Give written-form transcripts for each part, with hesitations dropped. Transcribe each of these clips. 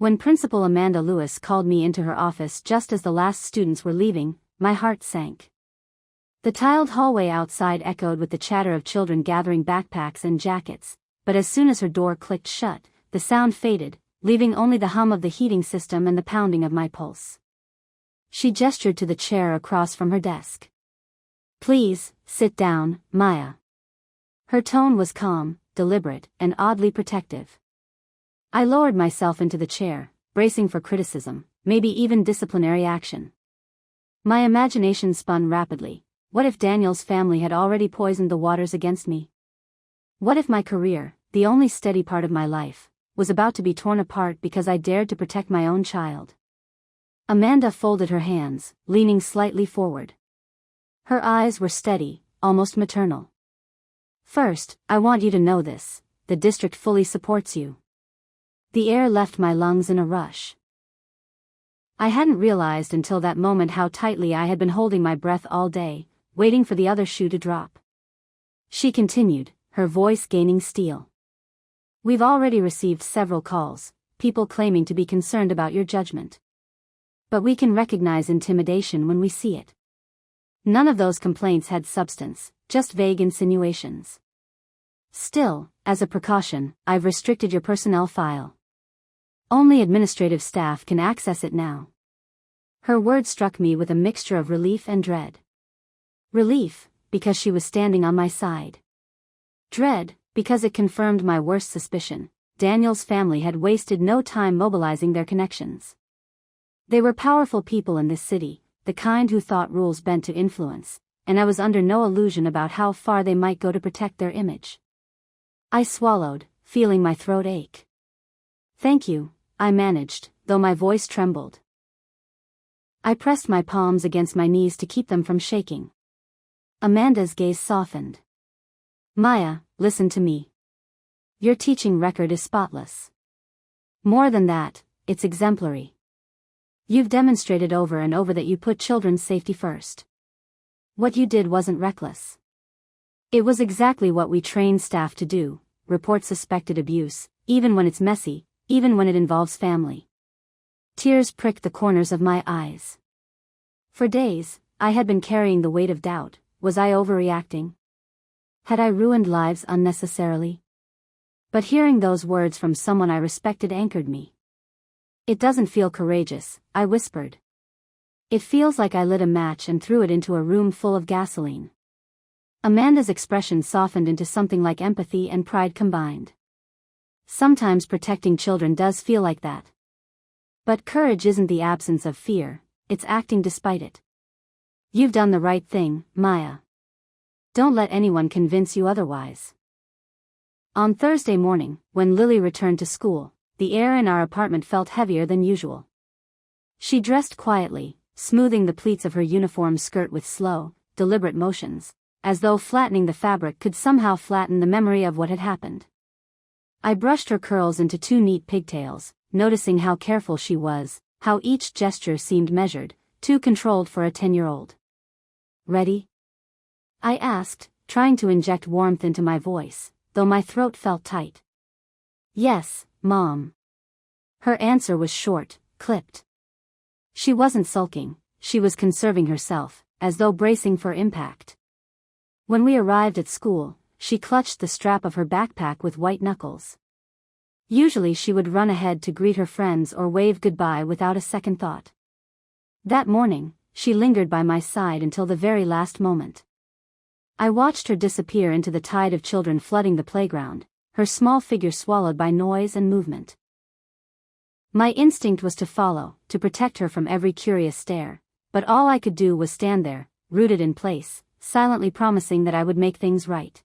When Principal Amanda Lewis called me into her office just as the last students were leaving, my heart sank. The tiled hallway outside echoed with the chatter of children gathering backpacks and jackets, but as soon as her door clicked shut, the sound faded, leaving only the hum of the heating system and the pounding of my pulse. She gestured to the chair across from her desk. "Please, sit down, Maya." Her tone was calm, deliberate, and oddly protective. I lowered myself into the chair, bracing for criticism, maybe even disciplinary action. My imagination spun rapidly. What if Daniel's family had already poisoned the waters against me? What if my career, the only steady part of my life, was about to be torn apart because I dared to protect my own child? Amanda folded her hands, leaning slightly forward. Her eyes were steady, almost maternal. "First, I want you to know this: the district fully supports you." The air left my lungs in a rush. I hadn't realized until that moment how tightly I had been holding my breath all day, waiting for the other shoe to drop. She continued, her voice gaining steel. "We've already received several calls, people claiming to be concerned about your judgment. But we can recognize intimidation when we see it. None of those complaints had substance, just vague insinuations. Still, as a precaution, I've restricted your personnel file. Only administrative staff can access it now." Her words struck me with a mixture of relief and dread. Relief, because she was standing on my side. Dread, because it confirmed my worst suspicion: Daniel's family had wasted no time mobilizing their connections. They were powerful people in this city, the kind who thought rules bent to influence, and I was under no illusion about how far they might go to protect their image. I swallowed, feeling my throat ache. "Thank you," I managed, though my voice trembled. I pressed my palms against my knees to keep them from shaking. Amanda's gaze softened. "Maya, listen to me. Your teaching record is spotless. More than that, it's exemplary. You've demonstrated over and over that you put children's safety first. What you did wasn't reckless. It was exactly what we train staff to do: report suspected abuse, even when it's messy, even when it involves family." Tears pricked the corners of my eyes. For days, I had been carrying the weight of doubt. Was I overreacting? Had I ruined lives unnecessarily? But hearing those words from someone I respected anchored me. "It doesn't feel courageous," I whispered. "It feels like I lit a match and threw it into a room full of gasoline." Amanda's expression softened into something like empathy and pride combined. "Sometimes protecting children does feel like that. But courage isn't the absence of fear, it's acting despite it. You've done the right thing, Maya. Don't let anyone convince you otherwise." On Thursday morning, when Lily returned to school, the air in our apartment felt heavier than usual. She dressed quietly, smoothing the pleats of her uniform skirt with slow, deliberate motions, as though flattening the fabric could somehow flatten the memory of what had happened. I brushed her curls into two neat pigtails, noticing how careful she was, how each gesture seemed measured, too controlled for a 10-year-old. "Ready?" I asked, trying to inject warmth into my voice, though my throat felt tight. "Yes, Mom." Her answer was short, clipped. She wasn't sulking, she was conserving herself, as though bracing for impact. When we arrived at school, she clutched the strap of her backpack with white knuckles. Usually she would run ahead to greet her friends or wave goodbye without a second thought. That morning, she lingered by my side until the very last moment. I watched her disappear into the tide of children flooding the playground, her small figure swallowed by noise and movement. My instinct was to follow, to protect her from every curious stare, but all I could do was stand there, rooted in place, silently promising that I would make things right.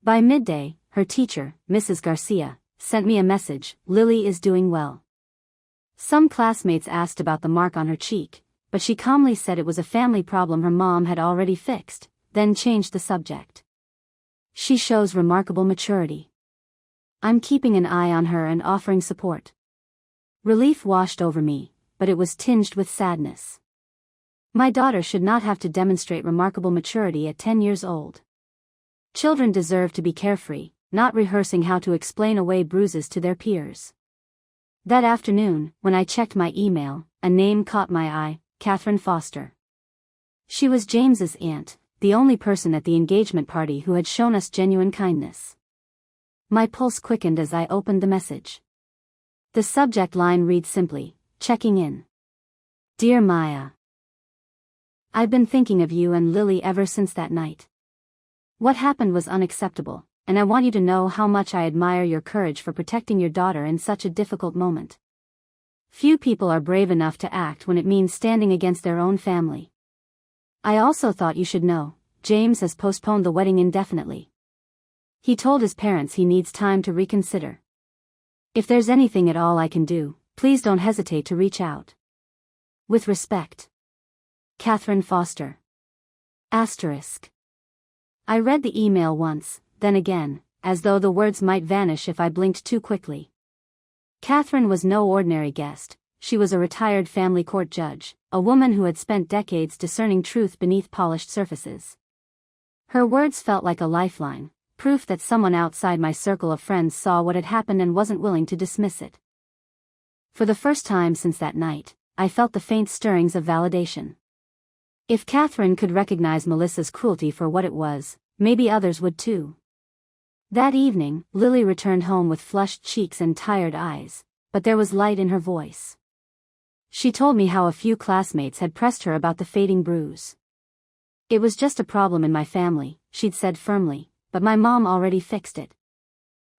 By midday, her teacher, Mrs. Garcia, sent me a message: "Lily is doing well." Some classmates asked about the mark on her cheek, but she calmly said it was a family problem her mom had already fixed, then changed the subject. "She shows remarkable maturity. I'm keeping an eye on her and offering support." Relief washed over me, but it was tinged with sadness. My daughter should not have to demonstrate remarkable maturity at 10 years old. Children deserve to be carefree, not rehearsing how to explain away bruises to their peers. That afternoon, when I checked my email, a name caught my eye: Catherine Foster. She was James's aunt, the only person at the engagement party who had shown us genuine kindness. My pulse quickened as I opened the message. The subject line read simply, "Checking in. Dear Maya. I've been thinking of you and Lily ever since that night. What happened was unacceptable, and I want you to know how much I admire your courage for protecting your daughter in such a difficult moment. Few people are brave enough to act when it means standing against their own family. I also thought you should know, James has postponed the wedding indefinitely. He told his parents he needs time to reconsider. If there's anything at all I can do, please don't hesitate to reach out. With respect. Catherine Foster. Asterisk." I read the email once, then again, as though the words might vanish if I blinked too quickly. Catherine was no ordinary guest. She was a retired family court judge, a woman who had spent decades discerning truth beneath polished surfaces. Her words felt like a lifeline, proof that someone outside my circle of friends saw what had happened and wasn't willing to dismiss it. For the first time since that night, I felt the faint stirrings of validation. If Catherine could recognize Melissa's cruelty for what it was, maybe others would too. That evening, Lily returned home with flushed cheeks and tired eyes, but there was light in her voice. She told me how a few classmates had pressed her about the fading bruise. "It was just a problem in my family," she'd said firmly, "but my mom already fixed it."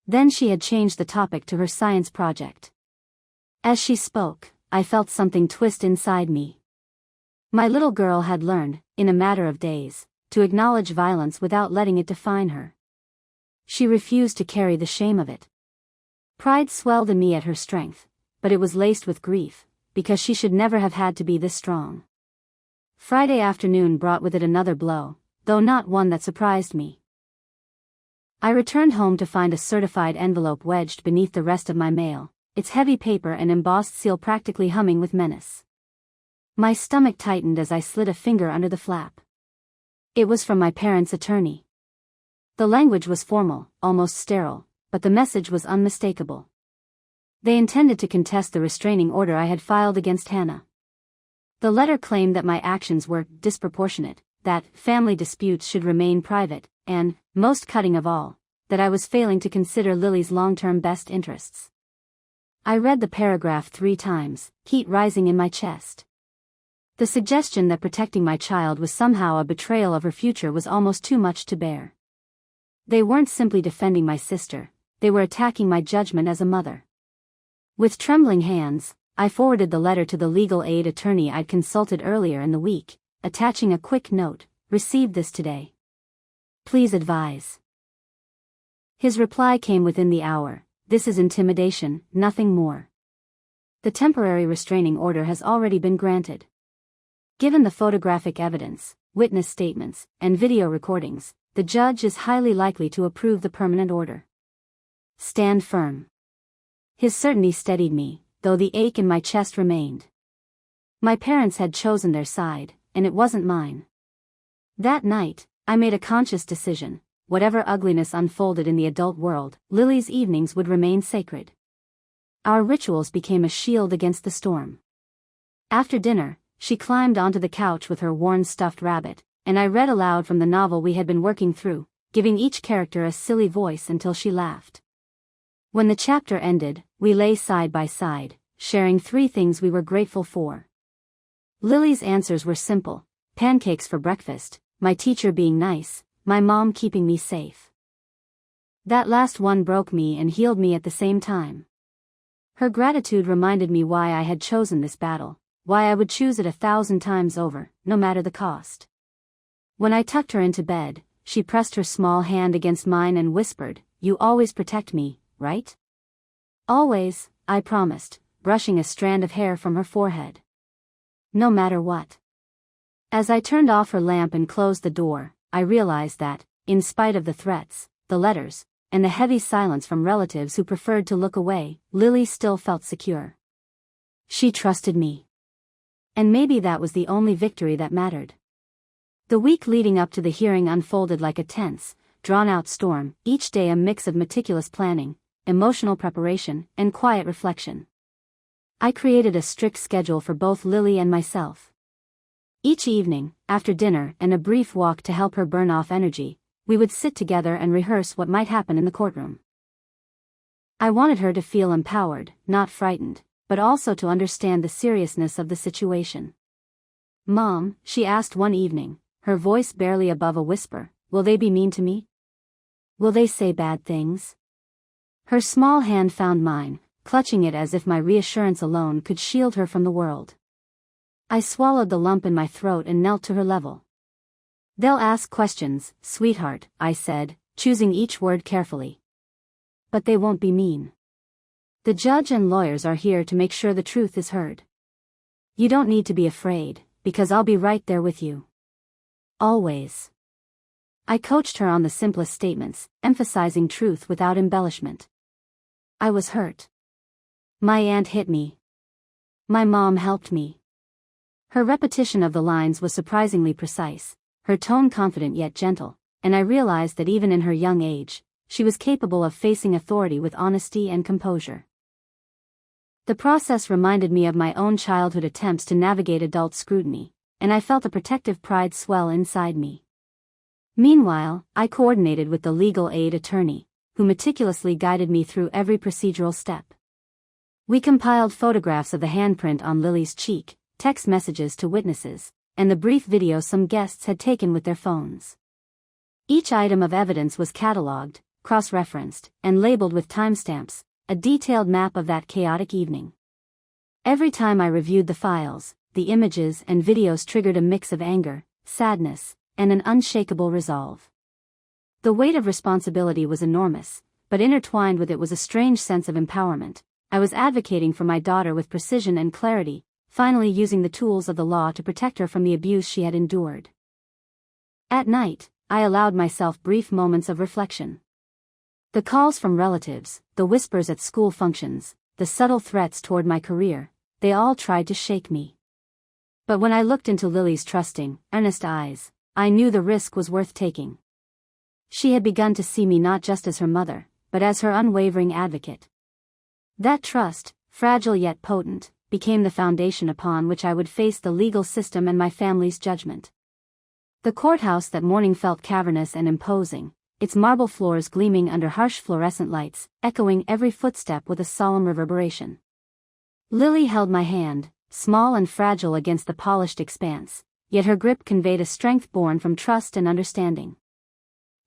Then she had changed the topic to her science project. As she spoke, I felt something twist inside me. My little girl had learned, in a matter of days, to acknowledge violence without letting it define her. She refused to carry the shame of it. Pride swelled in me at her strength, but it was laced with grief, because she should never have had to be this strong. Friday afternoon brought with it another blow, though not one that surprised me. I returned home to find a certified envelope wedged beneath the rest of my mail, its heavy paper and embossed seal practically humming with menace. My stomach tightened as I slid a finger under the flap. It was from my parents' attorney. The language was formal, almost sterile, but the message was unmistakable. They intended to contest the restraining order I had filed against Hannah. The letter claimed that my actions were disproportionate, that family disputes should remain private, and, most cutting of all, that I was failing to consider Lily's long-term best interests. I read the paragraph 3 times, heat rising in my chest. The suggestion that protecting my child was somehow a betrayal of her future was almost too much to bear. They weren't simply defending my sister, they were attacking my judgment as a mother. With trembling hands, I forwarded the letter to the legal aid attorney I'd consulted earlier in the week, attaching a quick note: "Received this today. Please advise." His reply came within the hour: "This is intimidation, nothing more. The temporary restraining order has already been granted. Given the photographic evidence, witness statements, and video recordings, the judge is highly likely to approve the permanent order. Stand firm." His certainty steadied me, though the ache in my chest remained. My parents had chosen their side, and it wasn't mine. That night, I made a conscious decision: whatever ugliness unfolded in the adult world, Lily's evenings would remain sacred. Our rituals became a shield against the storm. After dinner, she climbed onto the couch with her worn stuffed rabbit, and I read aloud from the novel we had been working through, giving each character a silly voice until she laughed. When the chapter ended, we lay side by side, sharing 3 things we were grateful for. Lily's answers were simple: pancakes for breakfast, my teacher being nice, my mom keeping me safe. That last one broke me and healed me at the same time. Her gratitude reminded me why I had chosen this battle, why I would choose it 1,000 times over, no matter the cost. When I tucked her into bed, she pressed her small hand against mine and whispered, "You always protect me, right?" "Always," I promised, brushing a strand of hair from her forehead. "No matter what." As I turned off her lamp and closed the door, I realized that, in spite of the threats, the letters, and the heavy silence from relatives who preferred to look away, Lily still felt secure. She trusted me. And maybe that was the only victory that mattered. The week leading up to the hearing unfolded like a tense, drawn-out storm, each day a mix of meticulous planning, emotional preparation, and quiet reflection. I created a strict schedule for both Lily and myself. Each evening, after dinner and a brief walk to help her burn off energy, we would sit together and rehearse what might happen in the courtroom. I wanted her to feel empowered, not frightened, but also to understand the seriousness of the situation. "Mom," she asked one evening, her voice barely above a whisper, "will they be mean to me? Will they say bad things?" Her small hand found mine, clutching it as if my reassurance alone could shield her from the world. I swallowed the lump in my throat and knelt to her level. "They'll ask questions, sweetheart," I said, choosing each word carefully. "But they won't be mean. The judge and lawyers are here to make sure the truth is heard. You don't need to be afraid, because I'll be right there with you. Always." I coached her on the simplest statements, emphasizing truth without embellishment. I was hurt. My aunt hit me. My mom helped me. Her repetition of the lines was surprisingly precise, her tone confident yet gentle, and I realized that even in her young age, she was capable of facing authority with honesty and composure. The process reminded me of my own childhood attempts to navigate adult scrutiny, and I felt a protective pride swell inside me. Meanwhile, I coordinated with the legal aid attorney, who meticulously guided me through every procedural step. We compiled photographs of the handprint on Lily's cheek, text messages to witnesses, and the brief video some guests had taken with their phones. Each item of evidence was catalogued, cross-referenced, and labeled with timestamps, a detailed map of that chaotic evening. Every time I reviewed the files, the images and videos triggered a mix of anger, sadness, and an unshakable resolve. The weight of responsibility was enormous, but intertwined with it was a strange sense of empowerment. I was advocating for my daughter with precision and clarity, finally using the tools of the law to protect her from the abuse she had endured. At night, I allowed myself brief moments of reflection. The calls from relatives, the whispers at school functions, the subtle threats toward my career, they all tried to shake me. But when I looked into Lily's trusting, earnest eyes, I knew the risk was worth taking. She had begun to see me not just as her mother, but as her unwavering advocate. That trust, fragile yet potent, became the foundation upon which I would face the legal system and my family's judgment. The courthouse that morning felt cavernous and imposing, its marble floors gleaming under harsh fluorescent lights, echoing every footstep with a solemn reverberation. Lily held my hand, small and fragile against the polished expanse, yet her grip conveyed a strength born from trust and understanding.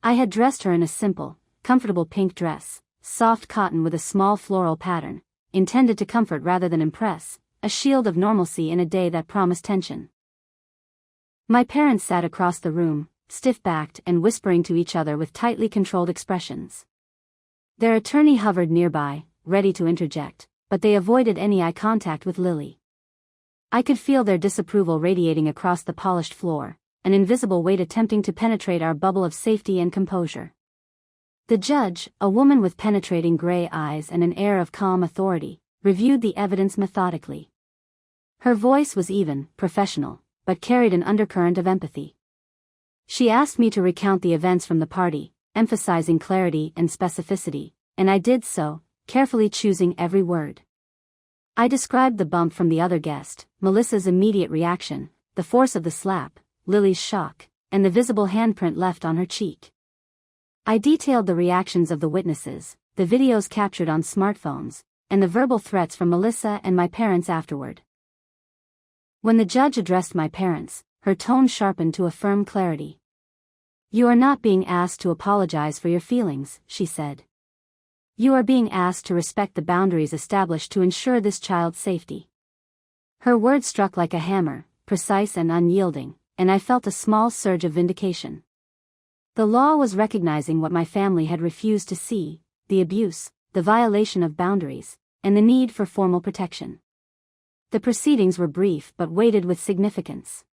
I had dressed her in a simple, comfortable pink dress, soft cotton with a small floral pattern, intended to comfort rather than impress, a shield of normalcy in a day that promised tension. My parents sat across the room, stiff-backed and whispering to each other with tightly controlled expressions. Their attorney hovered nearby, ready to interject, but they avoided any eye contact with Lily. I could feel their disapproval radiating across the polished floor, an invisible weight attempting to penetrate our bubble of safety and composure. The judge, a woman with penetrating gray eyes and an air of calm authority, reviewed the evidence methodically. Her voice was even, professional, but carried an undercurrent of empathy. She asked me to recount the events from the party, emphasizing clarity and specificity, and I did so, carefully choosing every word. I described the bump from the other guest, Melissa's immediate reaction, the force of the slap, Lily's shock, and the visible handprint left on her cheek. I detailed the reactions of the witnesses, the videos captured on smartphones, and the verbal threats from Melissa and my parents afterward. When the judge addressed my parents, her tone sharpened to a firm clarity. "You are not being asked to apologize for your feelings," she said. "You are being asked to respect the boundaries established to ensure this child's safety." Her words struck like a hammer, precise and unyielding, and I felt a small surge of vindication. The law was recognizing what my family had refused to see, the abuse, the violation of boundaries, and the need for formal protection. The proceedings were brief but weighted with significance.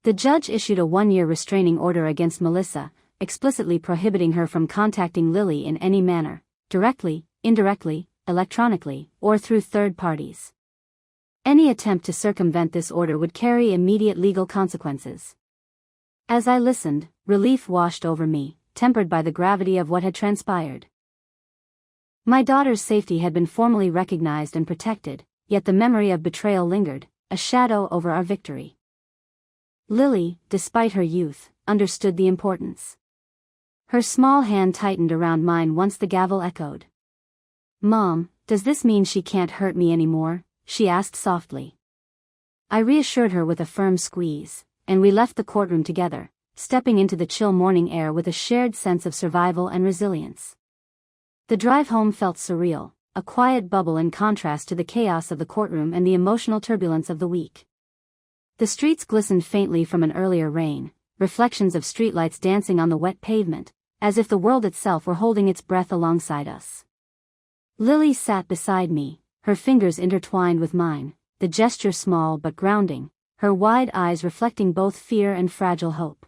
The judge issued a 1-year restraining order against Melissa, explicitly prohibiting her from contacting Lily in any manner, directly, indirectly, electronically, or through third parties. Any attempt to circumvent this order would carry immediate legal consequences. As I listened, relief washed over me, tempered by the gravity of what had transpired. My daughter's safety had been formally recognized and protected, yet the memory of betrayal lingered, a shadow over our victory. Lily, despite her youth, understood the importance. Her small hand tightened around mine once the gavel echoed. "Mom, does this mean she can't hurt me anymore?" she asked softly. I reassured her with a firm squeeze, and we left the courtroom together, stepping into the chill morning air with a shared sense of survival and resilience. The drive home felt surreal, a quiet bubble in contrast to the chaos of the courtroom and the emotional turbulence of the week. The streets glistened faintly from an earlier rain, reflections of streetlights dancing on the wet pavement, as if the world itself were holding its breath alongside us. Lily sat beside me, her fingers intertwined with mine, the gesture small but grounding, her wide eyes reflecting both fear and fragile hope.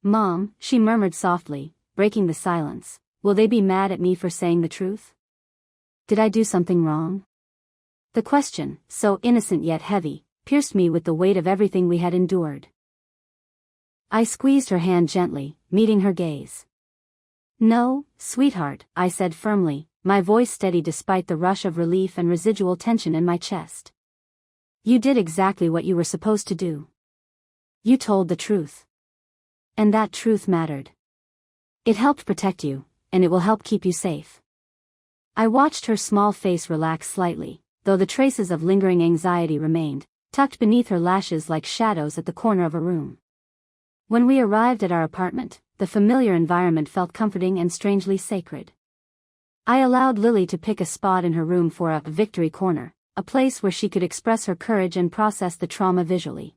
"Mom," she murmured softly, breaking the silence, "will they be mad at me for saying the truth? Did I do something wrong?" The question, so innocent yet heavy, pierced me with the weight of everything we had endured. I squeezed her hand gently, meeting her gaze. "No, sweetheart," I said firmly, my voice steady despite the rush of relief and residual tension in my chest. "You did exactly what you were supposed to do. You told the truth. And that truth mattered. It helped protect you, and it will help keep you safe." I watched her small face relax slightly, though the traces of lingering anxiety remained, tucked beneath her lashes like shadows at the corner of a room. When we arrived at our apartment, the familiar environment felt comforting and strangely sacred. I allowed Lily to pick a spot in her room for a victory corner, a place where she could express her courage and process the trauma visually.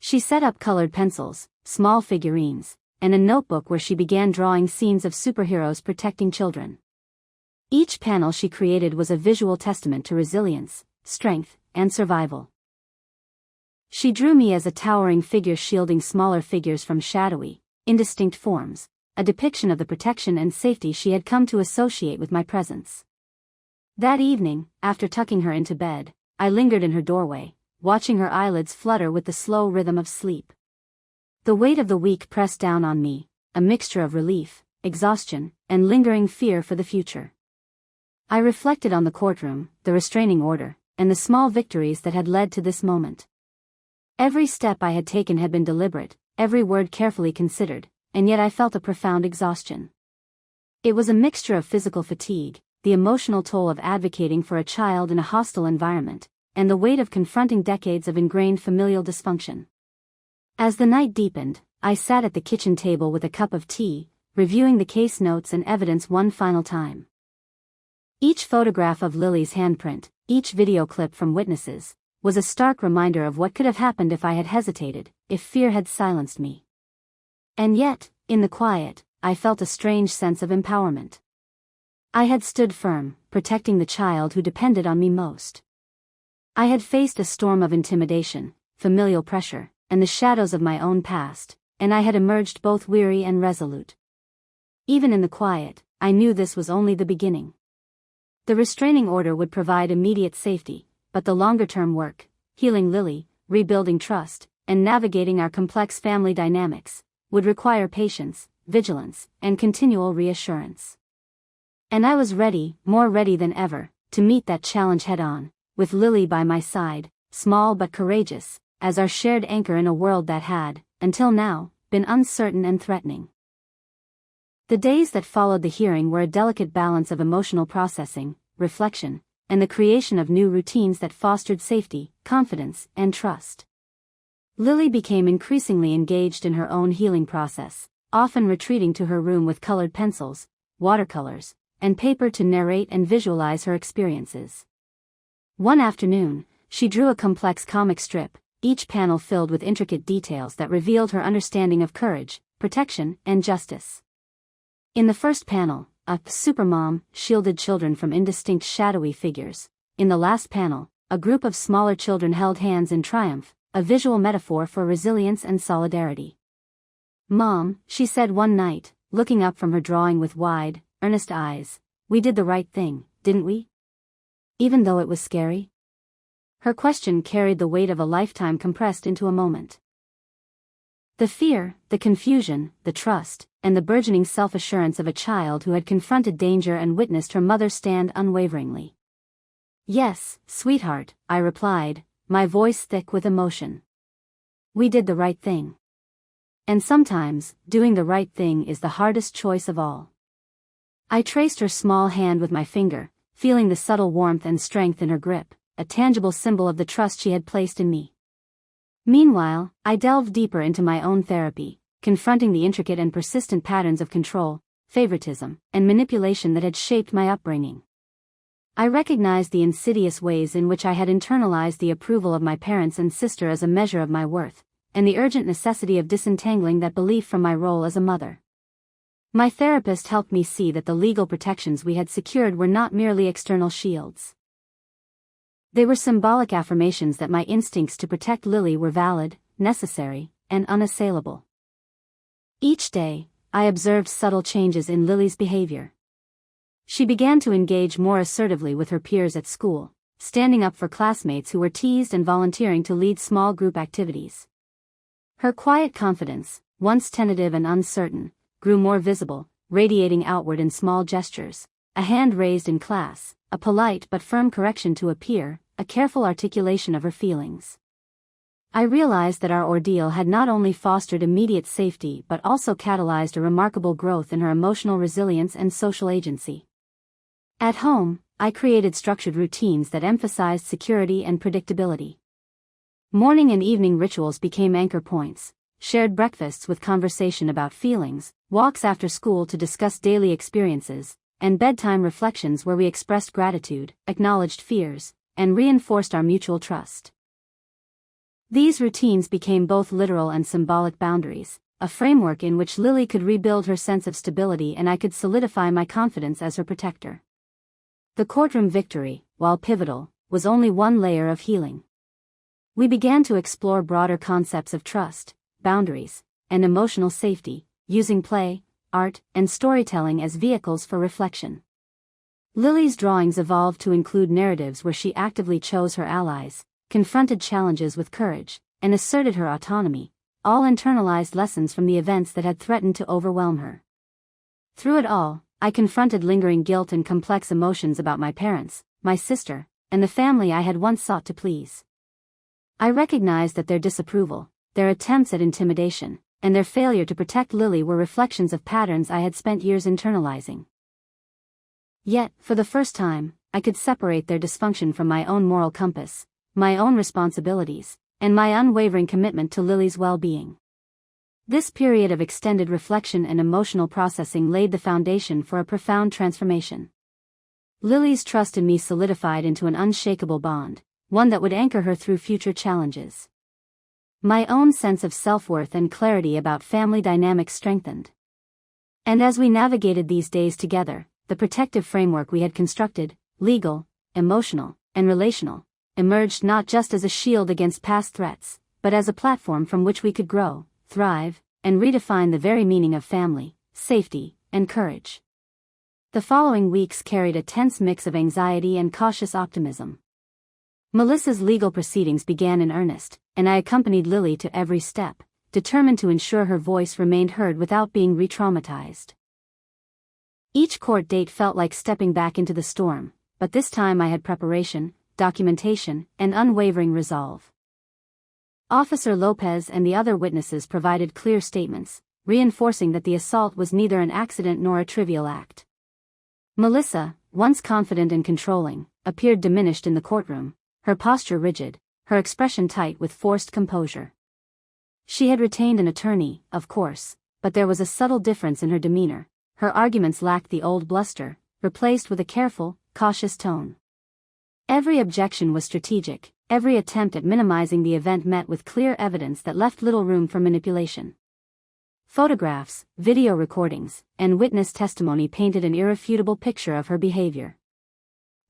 She set up colored pencils, small figurines, and a notebook where she began drawing scenes of superheroes protecting children. Each panel she created was a visual testament to resilience, strength, and survival. She drew me as a towering figure shielding smaller figures from shadowy, indistinct forms, a depiction of the protection and safety she had come to associate with my presence. That evening, after tucking her into bed, I lingered in her doorway, watching her eyelids flutter with the slow rhythm of sleep. The weight of the week pressed down on me, a mixture of relief, exhaustion, and lingering fear for the future. I reflected on the courtroom, the restraining order, and the small victories that had led to this moment. Every step I had taken had been deliberate, every word carefully considered, and yet I felt a profound exhaustion. It was a mixture of physical fatigue, the emotional toll of advocating for a child in a hostile environment, and the weight of confronting decades of ingrained familial dysfunction. As the night deepened, I sat at the kitchen table with a cup of tea, reviewing the case notes and evidence one final time. Each photograph of Lily's handprint, each video clip from witnesses, was a stark reminder of what could have happened if I had hesitated, if fear had silenced me. And yet, in the quiet, I felt a strange sense of empowerment. I had stood firm, protecting the child who depended on me most. I had faced a storm of intimidation, familial pressure, and the shadows of my own past, and I had emerged both weary and resolute. Even in the quiet, I knew this was only the beginning. The restraining order would provide immediate safety, but the longer-term work, healing Lily, rebuilding trust, and navigating our complex family dynamics, would require patience, vigilance, and continual reassurance. And I was ready, more ready than ever, to meet that challenge head-on, with Lily by my side, small but courageous, as our shared anchor in a world that had, until now, been uncertain and threatening. The days that followed the hearing were a delicate balance of emotional processing, reflection, and the creation of new routines that fostered safety, confidence, and trust. Lily became increasingly engaged in her own healing process, often retreating to her room with colored pencils, watercolors, and paper to narrate and visualize her experiences. One afternoon, she drew a complex comic strip, each panel filled with intricate details that revealed her understanding of courage, protection, and justice. In the first panel, a supermom shielded children from indistinct shadowy figures. In the last panel, a group of smaller children held hands in triumph, a visual metaphor for resilience and solidarity. "Mom," she said one night, looking up from her drawing with wide, earnest eyes, "we did the right thing, didn't we? Even though it was scary?" Her question carried the weight of a lifetime compressed into a moment. The fear, the confusion, the trust, and the burgeoning self-assurance of a child who had confronted danger and witnessed her mother stand unwaveringly. "Yes, sweetheart," I replied, my voice thick with emotion. "We did the right thing. And sometimes, doing the right thing is the hardest choice of all." I traced her small hand with my finger, feeling the subtle warmth and strength in her grip, a tangible symbol of the trust she had placed in me. Meanwhile, I delved deeper into my own therapy, confronting the intricate and persistent patterns of control, favoritism, and manipulation that had shaped my upbringing. I recognized the insidious ways in which I had internalized the approval of my parents and sister as a measure of my worth, and the urgent necessity of disentangling that belief from my role as a mother. My therapist helped me see that the legal protections we had secured were not merely external shields. They were symbolic affirmations that my instincts to protect Lily were valid, necessary, and unassailable. Each day, I observed subtle changes in Lily's behavior. She began to engage more assertively with her peers at school, standing up for classmates who were teased and volunteering to lead small group activities. Her quiet confidence, once tentative and uncertain, grew more visible, radiating outward in small gestures, a hand raised in class, a polite but firm correction to a peer, a careful articulation of her feelings. I realized that our ordeal had not only fostered immediate safety but also catalyzed a remarkable growth in her emotional resilience and social agency. At home, I created structured routines that emphasized security and predictability. Morning and evening rituals became anchor points, shared breakfasts with conversation about feelings, walks after school to discuss daily experiences, and bedtime reflections where we expressed gratitude, acknowledged fears, and reinforced our mutual trust. These routines became both literal and symbolic boundaries, a framework in which Lily could rebuild her sense of stability and I could solidify my confidence as her protector. The courtroom victory, while pivotal, was only one layer of healing. We began to explore broader concepts of trust, boundaries, and emotional safety, using play, art, and storytelling as vehicles for reflection. Lily's drawings evolved to include narratives where she actively chose her allies, confronted challenges with courage, and asserted her autonomy, all internalized lessons from the events that had threatened to overwhelm her. Through it all, I confronted lingering guilt and complex emotions about my parents, my sister, and the family I had once sought to please. I recognized that their disapproval, their attempts at intimidation, and their failure to protect Lily were reflections of patterns I had spent years internalizing. Yet, for the first time, I could separate their dysfunction from my own moral compass, my own responsibilities, and my unwavering commitment to Lily's well-being. This period of extended reflection and emotional processing laid the foundation for a profound transformation. Lily's trust in me solidified into an unshakable bond, one that would anchor her through future challenges. My own sense of self-worth and clarity about family dynamics strengthened. And as we navigated these days together, the protective framework we had constructed, legal, emotional, and relational, emerged not just as a shield against past threats, but as a platform from which we could grow, thrive, and redefine the very meaning of family, safety, and courage. The following weeks carried a tense mix of anxiety and cautious optimism. Melissa's legal proceedings began in earnest, and I accompanied Lily to every step, determined to ensure her voice remained heard without being re-traumatized. Each court date felt like stepping back into the storm, but this time I had preparation, documentation, and unwavering resolve. Officer Lopez and the other witnesses provided clear statements, reinforcing that the assault was neither an accident nor a trivial act. Melissa, once confident and controlling, appeared diminished in the courtroom, her posture rigid, her expression tight with forced composure. She had retained an attorney, of course, but there was a subtle difference in her demeanor. Her arguments lacked the old bluster, replaced with a careful, cautious tone. Every objection was strategic, every attempt at minimizing the event met with clear evidence that left little room for manipulation. Photographs, video recordings, and witness testimony painted an irrefutable picture of her behavior.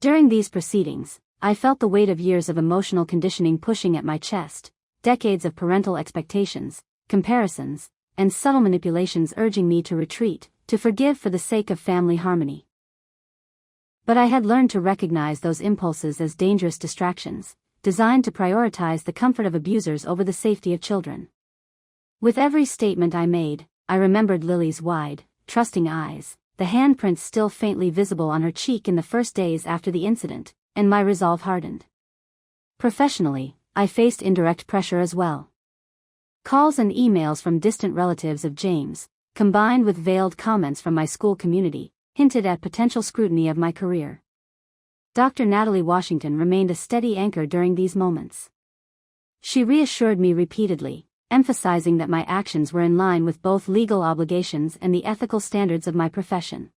During these proceedings, I felt the weight of years of emotional conditioning pushing at my chest, decades of parental expectations, comparisons, and subtle manipulations urging me to retreat, to forgive for the sake of family harmony. But I had learned to recognize those impulses as dangerous distractions, designed to prioritize the comfort of abusers over the safety of children. With every statement I made, I remembered Lily's wide, trusting eyes, the handprints still faintly visible on her cheek in the first days after the incident, and my resolve hardened. Professionally, I faced indirect pressure as well. Calls and emails from distant relatives of James, combined with veiled comments from my school community, hinted at potential scrutiny of my career. Dr. Natalie Washington remained a steady anchor during these moments. She reassured me repeatedly, emphasizing that my actions were in line with both legal obligations and the ethical standards of my profession.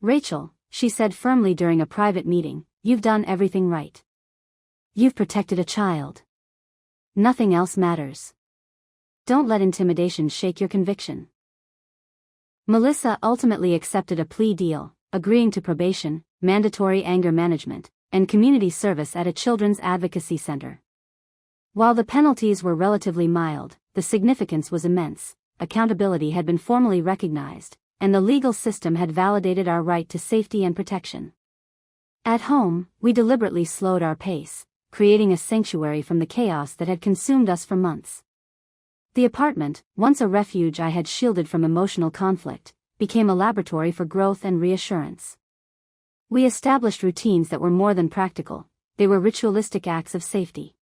"Rachel," she said firmly during a private meeting, "you've done everything right. You've protected a child. Nothing else matters. Don't let intimidation shake your conviction." Melissa ultimately accepted a plea deal, agreeing to probation, mandatory anger management, and community service at a children's advocacy center. While the penalties were relatively mild, the significance was immense. Accountability had been formally recognized, and the legal system had validated our right to safety and protection. At home, we deliberately slowed our pace, creating a sanctuary from the chaos that had consumed us for months. The apartment, once a refuge I had shielded from emotional conflict, became a laboratory for growth and reassurance. We established routines that were more than practical, they were ritualistic acts of safety.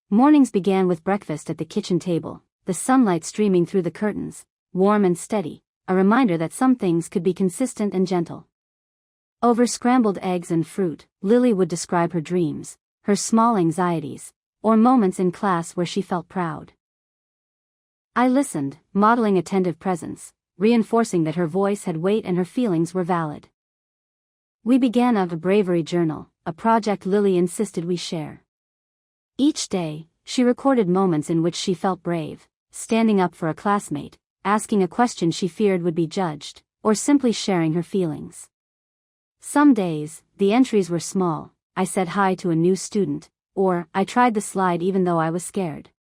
Mornings began with breakfast at the kitchen table, the sunlight streaming through the curtains, warm and steady, a reminder that some things could be consistent and gentle. Over scrambled eggs and fruit, Lily would describe her dreams, her small anxieties, or moments in class where she felt proud. I listened, modeling attentive presence, reinforcing that her voice had weight and her feelings were valid. We began a bravery journal, a project Lily insisted we share. Each day, she recorded moments in which she felt brave, standing up for a classmate, asking a question she feared would be judged, or simply sharing her feelings. Some days, the entries were small: "I said hi to a new student," or "I tried the slide even though I was scared."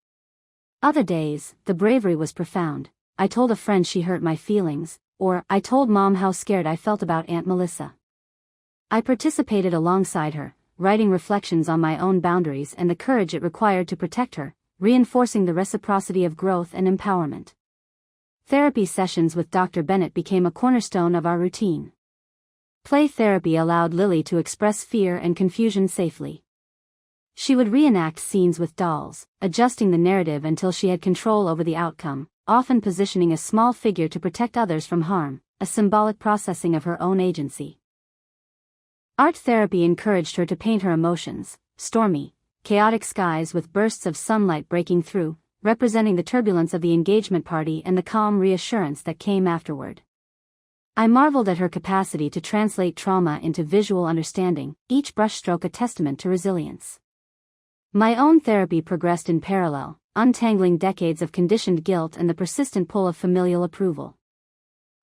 Other days, the bravery was profound: "I told a friend she hurt my feelings," or "I told Mom how scared I felt about Aunt Melissa." I participated alongside her, writing reflections on my own boundaries and the courage it required to protect her, reinforcing the reciprocity of growth and empowerment. Therapy sessions with Dr. Bennett became a cornerstone of our routine. Play therapy allowed Lily to express fear and confusion safely. She would reenact scenes with dolls, adjusting the narrative until she had control over the outcome, often positioning a small figure to protect others from harm, a symbolic processing of her own agency. Art therapy encouraged her to paint her emotions, stormy, chaotic skies with bursts of sunlight breaking through, representing the turbulence of the engagement party and the calm reassurance that came afterward. I marveled at her capacity to translate trauma into visual understanding, each brushstroke a testament to resilience. My own therapy progressed in parallel, untangling decades of conditioned guilt and the persistent pull of familial approval.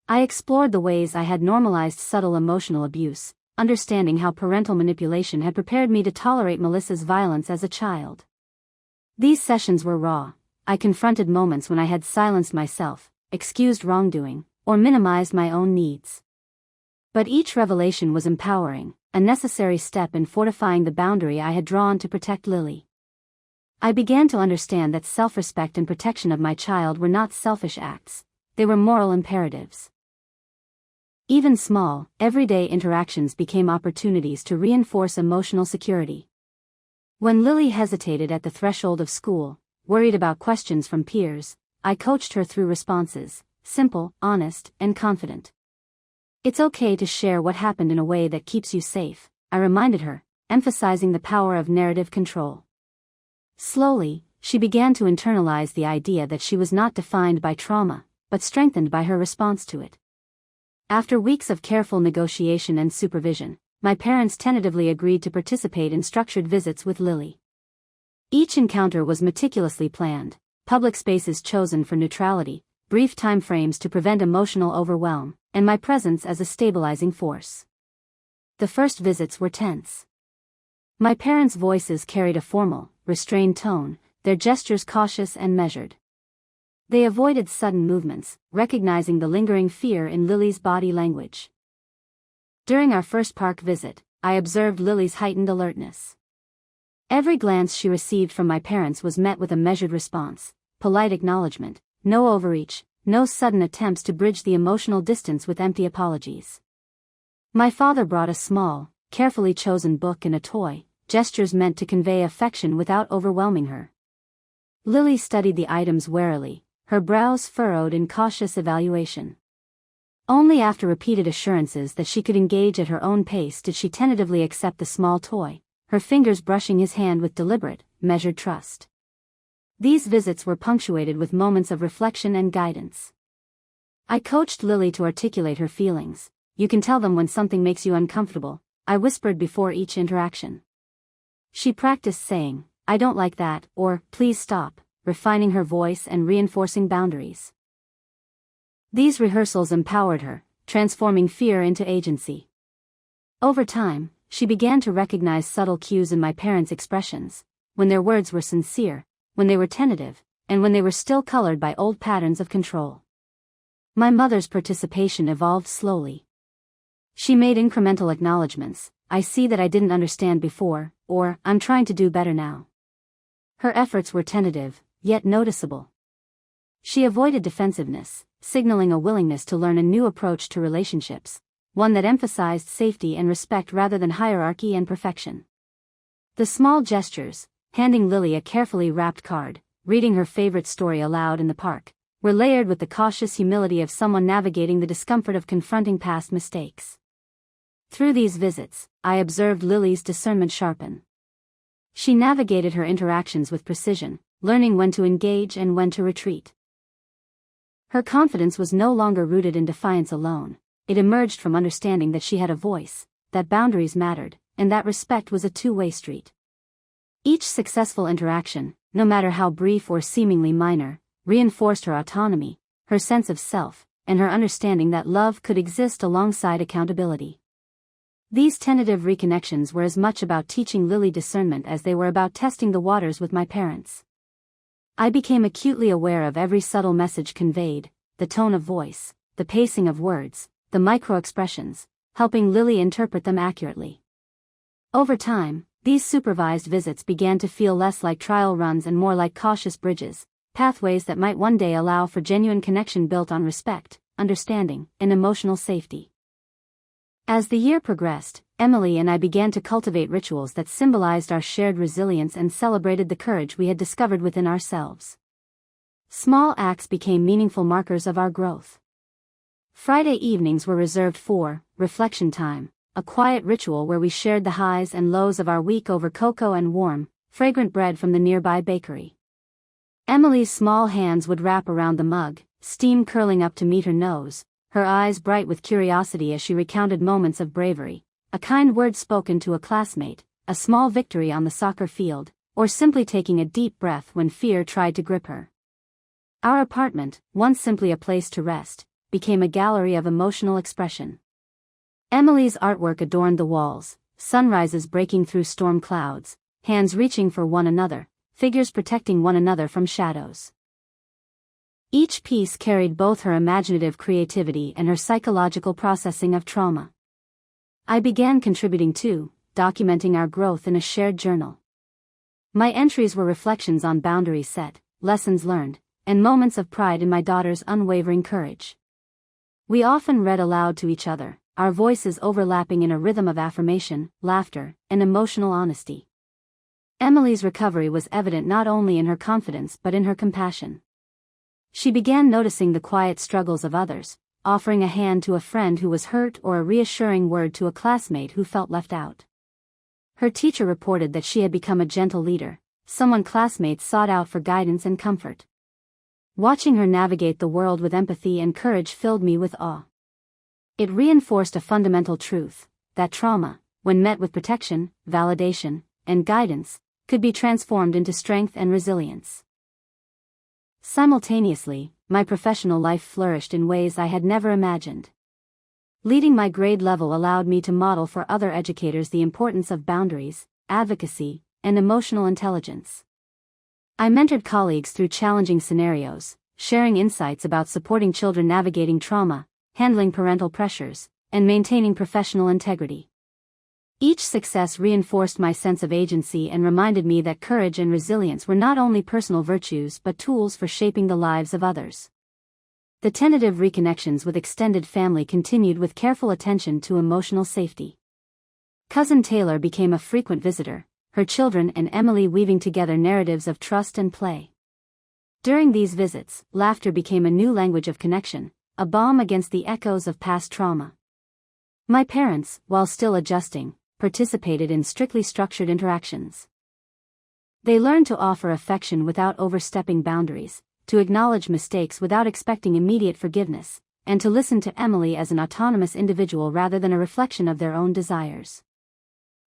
I explored the ways I had normalized subtle emotional abuse, understanding how parental manipulation had prepared me to tolerate Melissa's violence as a child. These sessions were raw. I confronted moments when I had silenced myself, excused wrongdoing, or minimized my own needs. But each revelation was empowering, a necessary step in fortifying the boundary I had drawn to protect Lily. I began to understand that self-respect and protection of my child were not selfish acts, they were moral imperatives. Even small, everyday interactions became opportunities to reinforce emotional security. When Lily hesitated at the threshold of school, worried about questions from peers, I coached her through responses, simple, honest, and confident. "It's okay to share what happened in a way that keeps you safe," I reminded her, emphasizing the power of narrative control. Slowly, she began to internalize the idea that she was not defined by trauma, but strengthened by her response to it. After weeks of careful negotiation and supervision, my parents tentatively agreed to participate in structured visits with Lily. Each encounter was meticulously planned, public spaces chosen for neutrality, brief time frames to prevent emotional overwhelm, and my presence as a stabilizing force. The first visits were tense. My parents' voices carried a formal, restrained tone, their gestures cautious and measured. They avoided sudden movements, recognizing the lingering fear in Lily's body language. During our first park visit, I observed Lily's heightened alertness. Every glance she received from my parents was met with a measured response, polite acknowledgement, no overreach, no sudden attempts to bridge the emotional distance with empty apologies. My father brought a small, carefully chosen book and a toy, gestures meant to convey affection without overwhelming her. Lily studied the items warily, her brows furrowed in cautious evaluation. Only after repeated assurances that she could engage at her own pace did she tentatively accept the small toy, her fingers brushing his hand with deliberate, measured trust. These visits were punctuated with moments of reflection and guidance. I coached Lily to articulate her feelings. "You can tell them when something makes you uncomfortable," I whispered before each interaction. She practiced saying, "I don't like that," or "Please stop," refining her voice and reinforcing boundaries. These rehearsals empowered her, transforming fear into agency. Over time, she began to recognize subtle cues in my parents' expressions, when their words were sincere, when they were tentative, and when they were still colored by old patterns of control. My mother's participation evolved slowly. She made incremental acknowledgments: "I see that I didn't understand before," or "I'm trying to do better now." Her efforts were tentative, yet noticeable. She avoided defensiveness, signaling a willingness to learn a new approach to relationships, one that emphasized safety and respect rather than hierarchy and perfection. The small gestures, handing Lily a carefully wrapped card, reading her favorite story aloud in the park, were layered with the cautious humility of someone navigating the discomfort of confronting past mistakes. Through these visits, I observed Lily's discernment sharpen. She navigated her interactions with precision, learning when to engage and when to retreat. Her confidence was no longer rooted in defiance alone. It emerged from understanding that she had a voice, that boundaries mattered, and that respect was a two-way street. Each successful interaction, no matter how brief or seemingly minor, reinforced her autonomy, her sense of self, and her understanding that love could exist alongside accountability. These tentative reconnections were as much about teaching Lily discernment as they were about testing the waters with my parents. I became acutely aware of every subtle message conveyed, the tone of voice, the pacing of words, the micro-expressions, helping Lily interpret them accurately. Over time, these supervised visits began to feel less like trial runs and more like cautious bridges, pathways that might one day allow for genuine connection built on respect, understanding, and emotional safety. As the year progressed, Emily and I began to cultivate rituals that symbolized our shared resilience and celebrated the courage we had discovered within ourselves. Small acts became meaningful markers of our growth. Friday evenings were reserved for reflection time, a quiet ritual where we shared the highs and lows of our week over cocoa and warm, fragrant bread from the nearby bakery. Emily's small hands would wrap around the mug, steam curling up to meet her nose, her eyes bright with curiosity as she recounted moments of bravery, a kind word spoken to a classmate, a small victory on the soccer field, or simply taking a deep breath when fear tried to grip her. Our apartment, once simply a place to rest, became a gallery of emotional expression. Emily's artwork adorned the walls, sunrises breaking through storm clouds, hands reaching for one another, figures protecting one another from shadows. Each piece carried both her imaginative creativity and her psychological processing of trauma. I began contributing too, documenting our growth in a shared journal. My entries were reflections on boundaries set, lessons learned, and moments of pride in my daughter's unwavering courage. We often read aloud to each other, our voices overlapping in a rhythm of affirmation, laughter, and emotional honesty. Emily's recovery was evident not only in her confidence but in her compassion. She began noticing the quiet struggles of others, offering a hand to a friend who was hurt or a reassuring word to a classmate who felt left out. Her teacher reported that she had become a gentle leader, someone classmates sought out for guidance and comfort. Watching her navigate the world with empathy and courage filled me with awe. It reinforced a fundamental truth, that trauma, when met with protection, validation, and guidance, could be transformed into strength and resilience. Simultaneously, my professional life flourished in ways I had never imagined. Leading my grade level allowed me to model for other educators the importance of boundaries, advocacy, and emotional intelligence. I mentored colleagues through challenging scenarios, sharing insights about supporting children navigating trauma, handling parental pressures, and maintaining professional integrity. Each success reinforced my sense of agency and reminded me that courage and resilience were not only personal virtues but tools for shaping the lives of others. The tentative reconnections with extended family continued with careful attention to emotional safety. Cousin Taylor became a frequent visitor, her children and Emily weaving together narratives of trust and play. During these visits, laughter became a new language of connection, a balm against the echoes of past trauma. My parents, while still adjusting, participated in strictly structured interactions. They learned to offer affection without overstepping boundaries, to acknowledge mistakes without expecting immediate forgiveness, and to listen to Emily as an autonomous individual rather than a reflection of their own desires.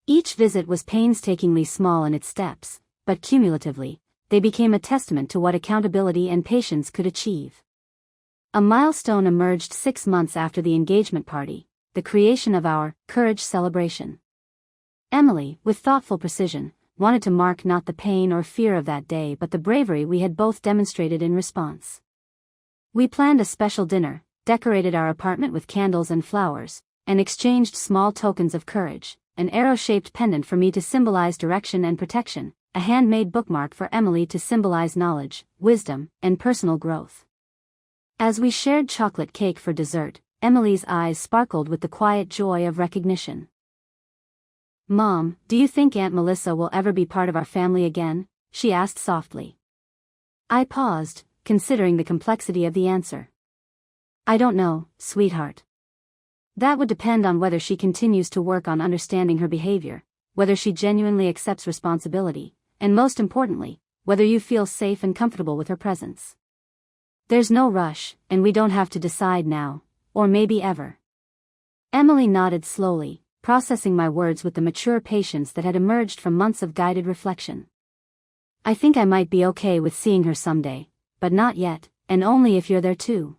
Each visit was painstakingly small in its steps, but cumulatively, they became a testament to what accountability and patience could achieve. A milestone emerged 6 months after the engagement party, the creation of our courage celebration. Emily, with thoughtful precision, wanted to mark not the pain or fear of that day but the bravery we had both demonstrated in response. We planned a special dinner, decorated our apartment with candles and flowers, and exchanged small tokens of courage, an arrow-shaped pendant for me to symbolize direction and protection, a handmade bookmark for Emily to symbolize knowledge, wisdom, and personal growth. As we shared chocolate cake for dessert, Emily's eyes sparkled with the quiet joy of recognition. "Mom, do you think Aunt Melissa will ever be part of our family again?" she asked softly. I paused, considering the complexity of the answer. "I don't know, sweetheart. That would depend on whether she continues to work on understanding her behavior, whether she genuinely accepts responsibility, and most importantly, whether you feel safe and comfortable with her presence. There's no rush, and we don't have to decide now, or maybe ever." Emily nodded slowly, processing my words with the mature patience that had emerged from months of guided reflection. "I think I might be okay with seeing her someday, but not yet, and only if you're there too."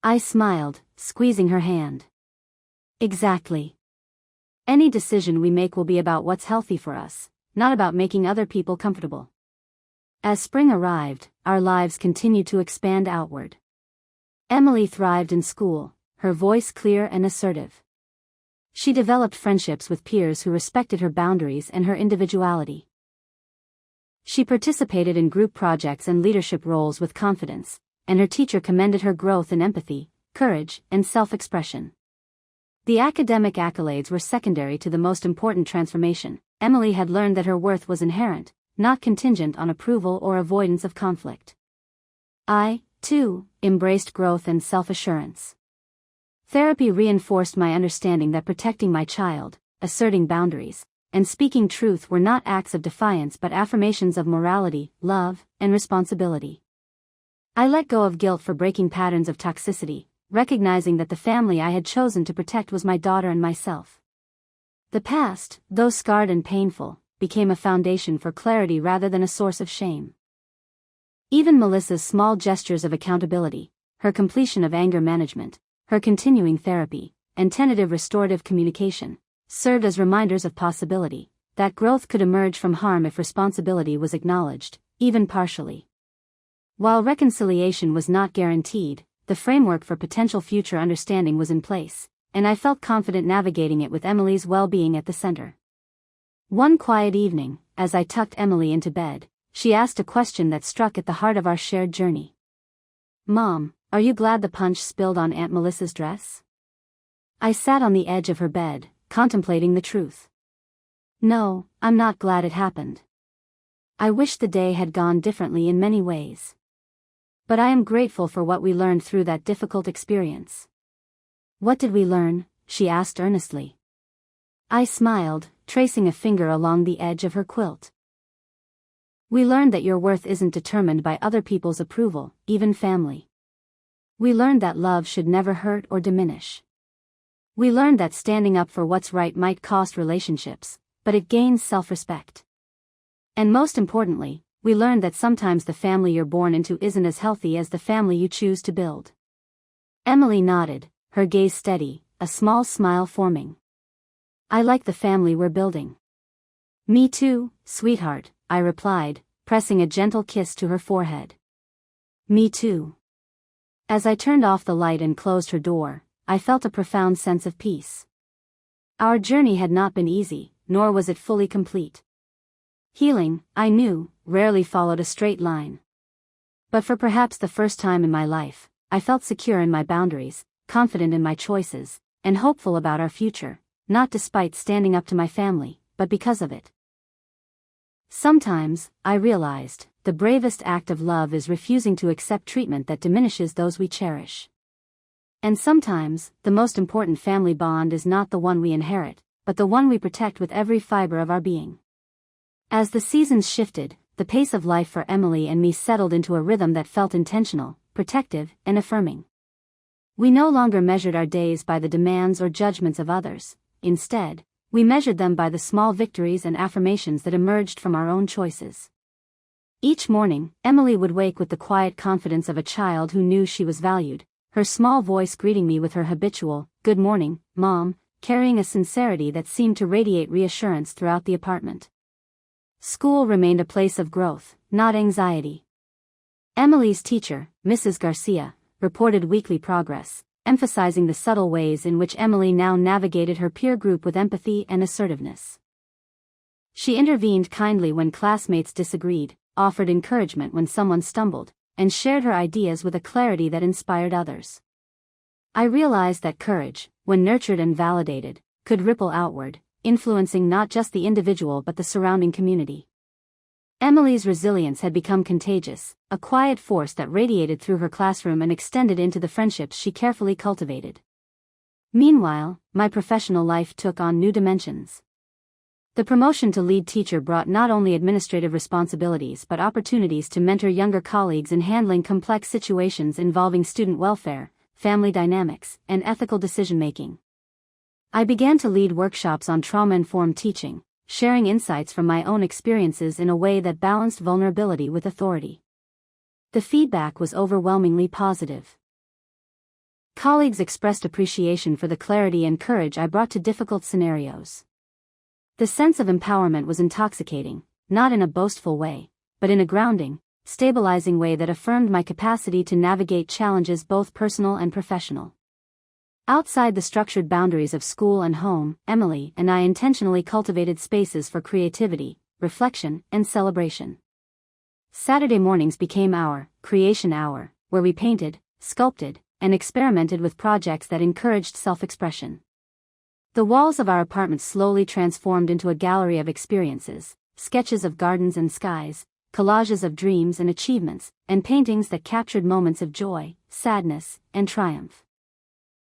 I smiled, squeezing her hand. "Exactly. Any decision we make will be about what's healthy for us, not about making other people comfortable." As spring arrived, our lives continued to expand outward. Emily thrived in school, her voice clear and assertive. She developed friendships with peers who respected her boundaries and her individuality. She participated in group projects and leadership roles with confidence, and her teacher commended her growth in empathy, courage, and self-expression. The academic accolades were secondary to the most important transformation. Emily had learned that her worth was inherent, not contingent on approval or avoidance of conflict. I, too, embraced growth and self-assurance. Therapy reinforced my understanding that protecting my child, asserting boundaries, and speaking truth were not acts of defiance but affirmations of morality, love, and responsibility. I let go of guilt for breaking patterns of toxicity, recognizing that the family I had chosen to protect was my daughter and myself. The past, though scarred and painful, became a foundation for clarity rather than a source of shame. Even Melissa's small gestures of accountability, her completion of anger management, her continuing therapy, and tentative restorative communication, served as reminders of possibility, that growth could emerge from harm if responsibility was acknowledged, even partially. While reconciliation was not guaranteed, the framework for potential future understanding was in place, and I felt confident navigating it with Emily's well-being at the center. One quiet evening, as I tucked Emily into bed, she asked a question that struck at the heart of our shared journey. "Mom, are you glad the punch spilled on Aunt Melissa's dress?" I sat on the edge of her bed, contemplating the truth. "No, I'm not glad it happened. I wish the day had gone differently in many ways. But I am grateful for what we learned through that difficult experience." "What did we learn?" she asked earnestly. I smiled, tracing a finger along the edge of her quilt. "We learned that your worth isn't determined by other people's approval, even family. We learned that love should never hurt or diminish. We learned that standing up for what's right might cost relationships, but it gains self-respect. And most importantly, we learned that sometimes the family you're born into isn't as healthy as the family you choose to build." Emily nodded, her gaze steady, a small smile forming. "I like the family we're building." "Me too, sweetheart," I replied, pressing a gentle kiss to her forehead. "Me too." As I turned off the light and closed her door, I felt a profound sense of peace. Our journey had not been easy, nor was it fully complete. Healing, I knew, rarely followed a straight line. But for perhaps the first time in my life, I felt secure in my boundaries, confident in my choices, and hopeful about our future, not despite standing up to my family, but because of it. Sometimes, I realized, the bravest act of love is refusing to accept treatment that diminishes those we cherish. And sometimes, the most important family bond is not the one we inherit, but the one we protect with every fiber of our being. As the seasons shifted, the pace of life for Emily and me settled into a rhythm that felt intentional, protective, and affirming. We no longer measured our days by the demands or judgments of others. Instead, we measured them by the small victories and affirmations that emerged from our own choices. Each morning, Emily would wake with the quiet confidence of a child who knew she was valued, her small voice greeting me with her habitual, "Good morning, Mom," carrying a sincerity that seemed to radiate reassurance throughout the apartment. School remained a place of growth, not anxiety. Emily's teacher, Mrs. Garcia, reported weekly progress, emphasizing the subtle ways in which Emily now navigated her peer group with empathy and assertiveness. She intervened kindly when classmates disagreed, offered encouragement when someone stumbled, and shared her ideas with a clarity that inspired others. I realized that courage, when nurtured and validated, could ripple outward, influencing not just the individual but the surrounding community. Emily's resilience had become contagious, a quiet force that radiated through her classroom and extended into the friendships she carefully cultivated. Meanwhile, my professional life took on new dimensions. The promotion to lead teacher brought not only administrative responsibilities but opportunities to mentor younger colleagues in handling complex situations involving student welfare, family dynamics, and ethical decision-making. I began to lead workshops on trauma-informed teaching, sharing insights from my own experiences in a way that balanced vulnerability with authority. The feedback was overwhelmingly positive. Colleagues expressed appreciation for the clarity and courage I brought to difficult scenarios. The sense of empowerment was intoxicating, not in a boastful way, but in a grounding, stabilizing way that affirmed my capacity to navigate challenges both personal and professional. Outside the structured boundaries of school and home, Emily and I intentionally cultivated spaces for creativity, reflection, and celebration. Saturday mornings became our creation hour, where we painted, sculpted, and experimented with projects that encouraged self-expression. The walls of our apartment slowly transformed into a gallery of experiences, sketches of gardens and skies, collages of dreams and achievements, and paintings that captured moments of joy, sadness, and triumph.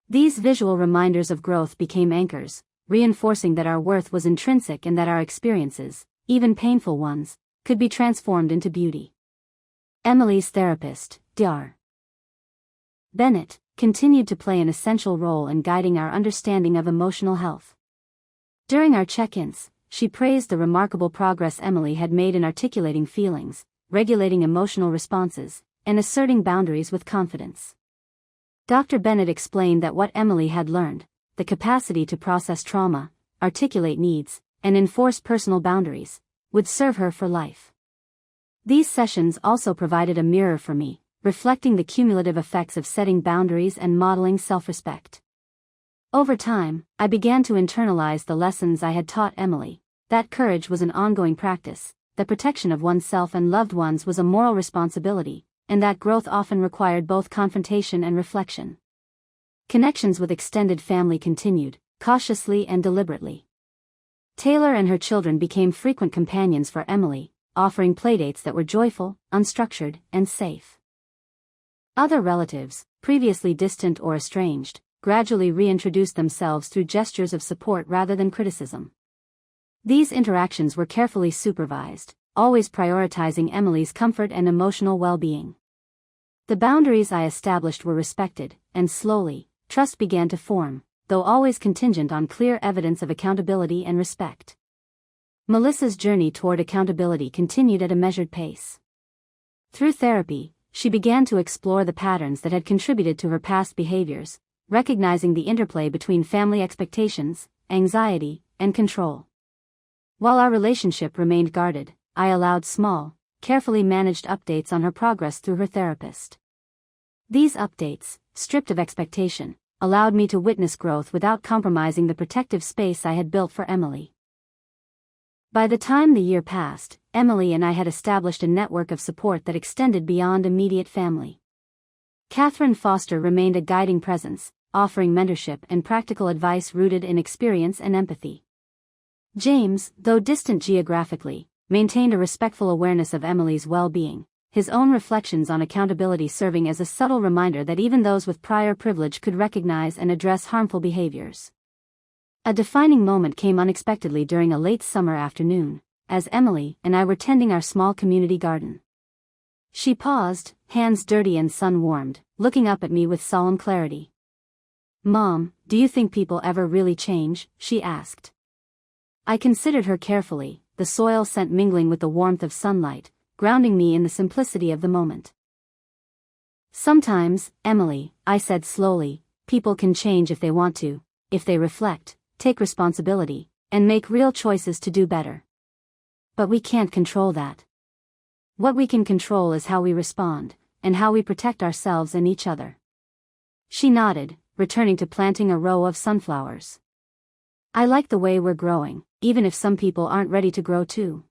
These visual reminders of growth became anchors, reinforcing that our worth was intrinsic and that our experiences, even painful ones, could be transformed into beauty. Emily's therapist, Dr. Bennett, continued to play an essential role in guiding our understanding of emotional health. During our check-ins, she praised the remarkable progress Emily had made in articulating feelings, regulating emotional responses, and asserting boundaries with confidence. Dr. Bennett explained that what Emily had learned, the capacity to process trauma, articulate needs, and enforce personal boundaries, would serve her for life. These sessions also provided a mirror for me, reflecting the cumulative effects of setting boundaries and modeling self-respect. Over time, I began to internalize the lessons I had taught Emily, that courage was an ongoing practice, that protection of oneself and loved ones was a moral responsibility, and that growth often required both confrontation and reflection. Connections with extended family continued, cautiously and deliberately. Taylor and her children became frequent companions for Emily, offering playdates that were joyful, unstructured, and safe. Other relatives, previously distant or estranged, gradually reintroduced themselves through gestures of support rather than criticism. These interactions were carefully supervised, always prioritizing Emily's comfort and emotional well-being. The boundaries I established were respected, and slowly, trust began to form, though always contingent on clear evidence of accountability and respect. Melissa's journey toward accountability continued at a measured pace. Through therapy, she began to explore the patterns that had contributed to her past behaviors, recognizing the interplay between family expectations, anxiety, and control. While our relationship remained guarded, I allowed small, carefully managed updates on her progress through her therapist. These updates, stripped of expectation, allowed me to witness growth without compromising the protective space I had built for Emily. By the time the year passed, Emily and I had established a network of support that extended beyond immediate family. Catherine Foster remained a guiding presence, offering mentorship and practical advice rooted in experience and empathy. James, though distant geographically, maintained a respectful awareness of Emily's well-being, his own reflections on accountability serving as a subtle reminder that even those with prior privilege could recognize and address harmful behaviors. A defining moment came unexpectedly during a late summer afternoon, as Emily and I were tending our small community garden. She paused, hands dirty and sun-warmed, looking up at me with solemn clarity. "Mom, do you think people ever really change?" she asked. I considered her carefully, the soil scent mingling with the warmth of sunlight, grounding me in the simplicity of the moment. "Sometimes, Emily," I said slowly, "people can change if they want to, if they reflect, take responsibility, and make real choices to do better. But we can't control that. What we can control is how we respond, and how we protect ourselves and each other." She nodded, returning to planting a row of sunflowers. "I like the way we're growing, even if some people aren't ready to grow too."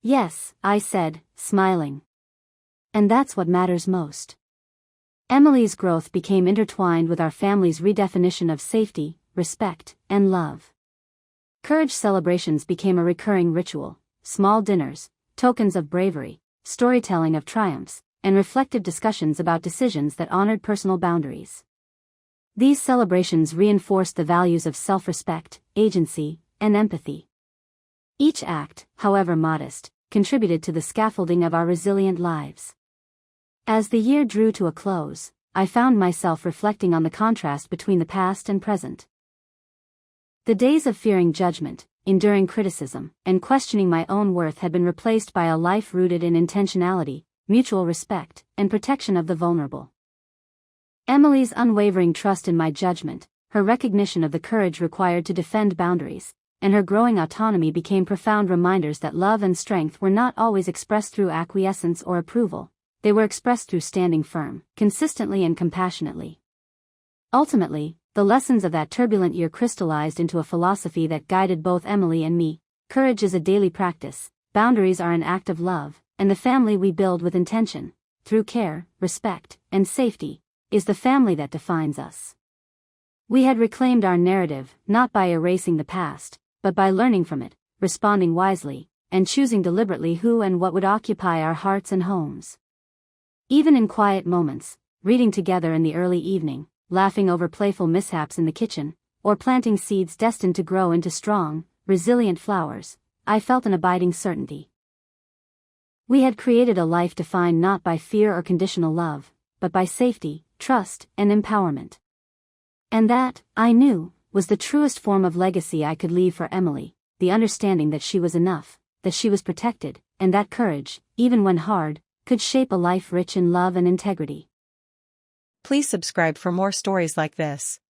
"Yes," I said, smiling. "And that's what matters most." Emily's growth became intertwined with our family's redefinition of safety, respect, and love. Courage celebrations became a recurring ritual: small dinners, tokens of bravery, storytelling of triumphs, and reflective discussions about decisions that honored personal boundaries. These celebrations reinforced the values of self-respect, agency, and empathy. Each act, however modest, contributed to the scaffolding of our resilient lives. As the year drew to a close, I found myself reflecting on the contrast between the past and present. The days of fearing judgment, enduring criticism, and questioning my own worth had been replaced by a life rooted in intentionality, mutual respect, and protection of the vulnerable. Emily's unwavering trust in my judgment, her recognition of the courage required to defend boundaries, and her growing autonomy became profound reminders that love and strength were not always expressed through acquiescence or approval. They were expressed through standing firm, consistently and compassionately. Ultimately, the lessons of that turbulent year crystallized into a philosophy that guided both Emily and me. Courage is a daily practice, boundaries are an act of love, and the family we build with intention, through care, respect, and safety, is the family that defines us. We had reclaimed our narrative, not by erasing the past, but by learning from it, responding wisely, and choosing deliberately who and what would occupy our hearts and homes. Even in quiet moments, reading together in the early evening, laughing over playful mishaps in the kitchen, or planting seeds destined to grow into strong, resilient flowers, I felt an abiding certainty. We had created a life defined not by fear or conditional love, but by safety, trust, and empowerment. And that, I knew, was the truest form of legacy I could leave for Emily, the understanding that she was enough, that she was protected, and that courage, even when hard, could shape a life rich in love and integrity. Please subscribe for more stories like this.